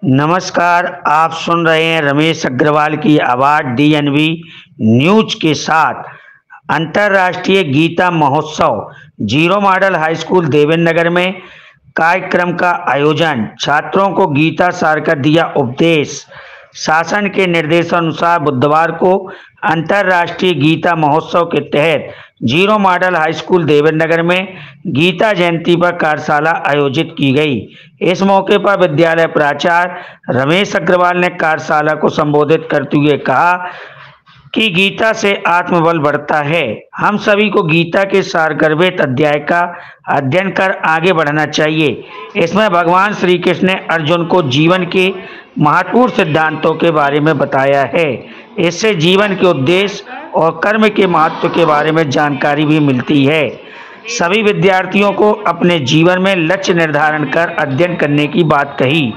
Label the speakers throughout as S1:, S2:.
S1: नमस्कार। आप सुन रहे हैं रमेश अग्रवाल की आवाज़ डीएनवी न्यूज के साथ। अंतर्राष्ट्रीय Gita Mahotsav zero model high school Devendra Nagar में कार्यक्रम का आयोजन। छात्रों को गीता सार का दिया उपदेश। शासन के निर्देशानुसार बुधवार को अंतर्राष्ट्रीय गीता महोत्सव के तहत zero model high school Devendra Nagar में गीता जयंती पर कार्यशाला आयोजित की गई। इस मौके पर विद्यालय प्राचार्य रमेश अग्रवाल ने कार्यशाला को संबोधित करते हुए कहा कि गीता से आत्मबल बढ़ता है। हम सभी को गीता के सारगर्भित अध्याय का अध्ययन कर आगे बढ़ना चाहिए। इसमें भगवान श्री कृष्ण ने अर्जुन को जीवन के महत्वपूर्ण सिद्धांतों के बारे में बताया है। इससे जीवन के उद्देश्य और कर्म के महत्व के बारे में जानकारी भी मिलती है। सभी विद्यार्थियों को अपने जीवन में लक्ष्य निर्धारण कर अध्ययन करने की बात कही।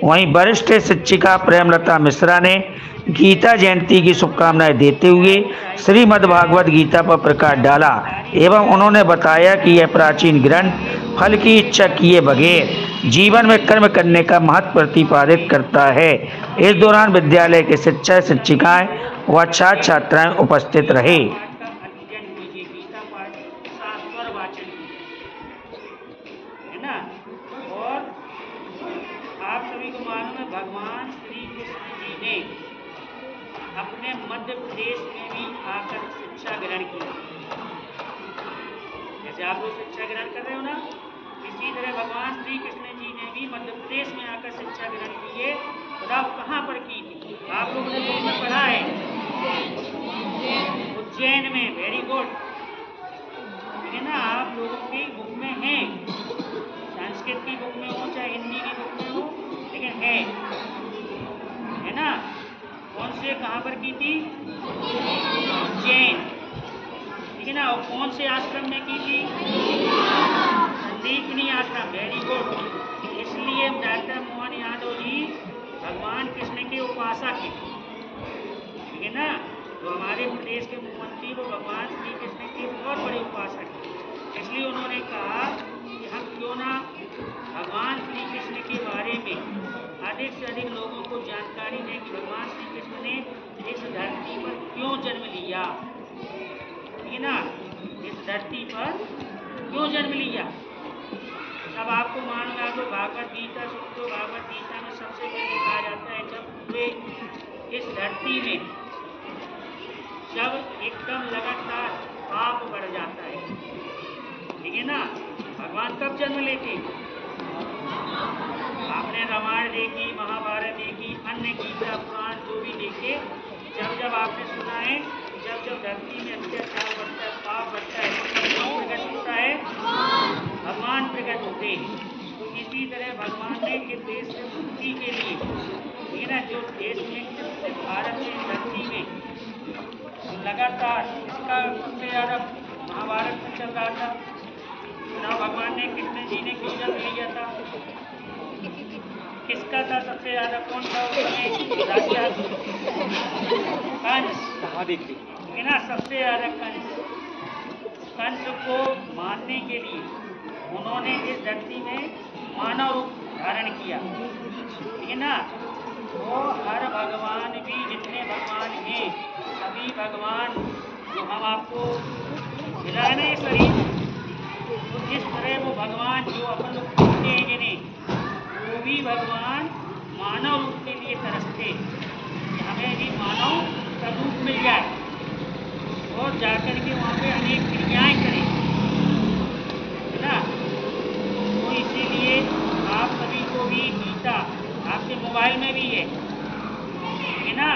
S1: वहीं वरिष्ठ शिक्षिका प्रेमलता मिश्रा ने गीता जयंती की शुभकामनाएं देते हुए श्रीमद्भागवत गीता पर प्रकाश डाला एवं उन्होंने बताया कि यह प्राचीन ग्रंथ फल की इच्छा किए बगैर जीवन में कर्म करने का महत्व प्रतिपादित करता है। इस दौरान विद्यालय के शिक्षक शिक्षिकाएं व छात्र छात्राएं उपस्थित रहे।
S2: आप सभी को मालूम है भगवान श्री कृष्ण जी ने अपने मध्य प्रदेश में भी आकर शिक्षा ग्रहण की। जैसे आप लोग शिक्षा ग्रहण कर रहे हो ना, इसी तरह भगवान श्री कृष्ण जी ने भी मध्य प्रदेश में आकर शिक्षा ग्रहण की है। बताओ कहाँ पर की थी? आप लोगों ने बुक में पढ़ा है, उज्जैन में। वेरी गुड, ठीक है ना। आप लोगों की बुक में है, संस्कृत की बुक में हो चाहे हिंदी की बुक में हो, लेकिन है ना। कौन से कहाँ पर की थी? उज्जैन, ठीक है ना। और कौन से आश्रम में की थी? संदीपनी आश्रम। Very good. इसलिए डॉक्टर मोहन यादव जी भगवान कृष्ण के उपासक हैं, ठीक है ना। तो हमारे प्रदेश के मुख्यमंत्री वो भगवान श्री कृष्ण के बहुत बड़े उपासक हैं। इसलिए उन्होंने कहा कि हम क्यों ना भगवान श्री कृष्ण के बारे में अधिक से अधिक लोगों को जानकारी दें कि भगवान श्री कृष्ण ने इस धरती पर क्यों जन्म लिया, ठीक है ना। इस धरती पर क्यों जन्म लिया। अब आपको मालूम है, आपको भागवत गीता सुनते हो। भागवत गीता में सबसे पहले कहा जाता है जब वे इस धरती में जब एकदम लगातार पाप बढ़ जाता है, ठीक है ना। भगवान कब जन्म लेते? आपने रामायण देखी, महाभारत देखी, अन्य गीता पुराण जो भी देखे, जब जब आपने सुना है जब जब धरती में अत्याचार बढ़ता है, पाप बढ़ता है, तो कौन प्रकट होता है? भगवान प्रकट होते हैं। तो इसी तरह भगवान ने इस देश से मुक्ति के लिए, ठीक है ना, जो देश में भारत में धरती में लगातार इसका सबसे ज़्यादा महाभारत में चल रहा था ना। भगवान ने कृष्ण जी ने क्यों जन्म लिया था? किसका था सबसे ज़्यादा? कौन था उसमें राजा? कंस, है ना। सबसे ज़्यादा कंस को मारने के लिए उन्होंने इस धरती में मानव रूप धारण किया, ठीक है ना। तो हर भगवान भी जितने भगवान हैं, सभी भगवान जो हम आपको मिला है ना ये शरीर, तो इस तरह वो भगवान जो अपन लोग पूछते हैं जिन्हें, वो भी भगवान मानव रूप के लिए तरसते कि हमें भी मानव का रूप मिल जाए और जाकर के वहाँ पे अनेक क्रियाएँ करें, है ना। तो इसीलिए आप सभी को भी गीता आपके मोबाइल में भी है ना।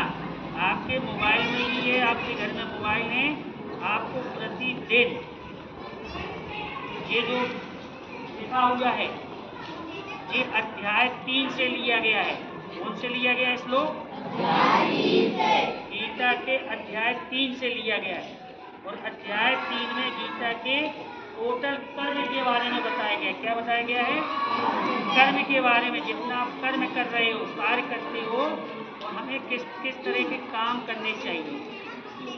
S2: आपके मोबाइल में भी है, आपके घर में मोबाइल है। आपको प्रतिदिन ये जो लिखा हुआ है, ये अध्याय 3 से लिया गया है। कौन से लिया गया है श्लोक? गीता के अध्याय 3 से लिया गया है। और अध्याय 3 में गीता के टोटल कर्म के बारे में बताया गया है। क्या बताया गया है? कर्म के बारे में। जितना आप कर्म कर रहे हो, कार्य करते हो, तो हमें किस किस तरह के काम करने चाहिए,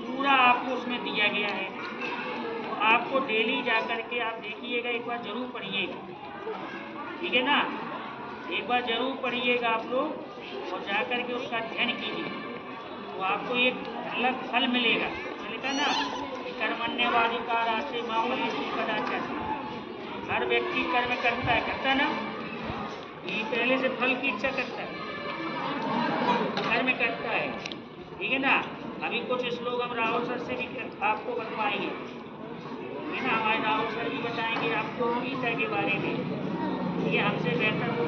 S2: पूरा आपको उसमें दिया गया है। तो आपको डेली जा कर के आप देखिएगा, एक बार जरूर पढ़िएगा, ठीक है ना। एक बार जरूर पढ़िएगा आप लोग और जाकर के उसका अध्ययन कीजिए, तो आपको एक अलग फल मिलेगा। तो लिखा ना कि कर्मण्यवाधिकारास्ते मा फलेषु कदाचन, हर व्यक्ति कर्म करता है ना, ये पहले से फल की इच्छा करता है, कर्म करता है, ठीक है ना। अभी कुछ श्लोक हम राहुल सर से भी आपको बतवाएंगे, ठीक है ना। हमारे राहुल सर भी बताएंगे आपको गीता के बारे में, ये हमसे बेहतर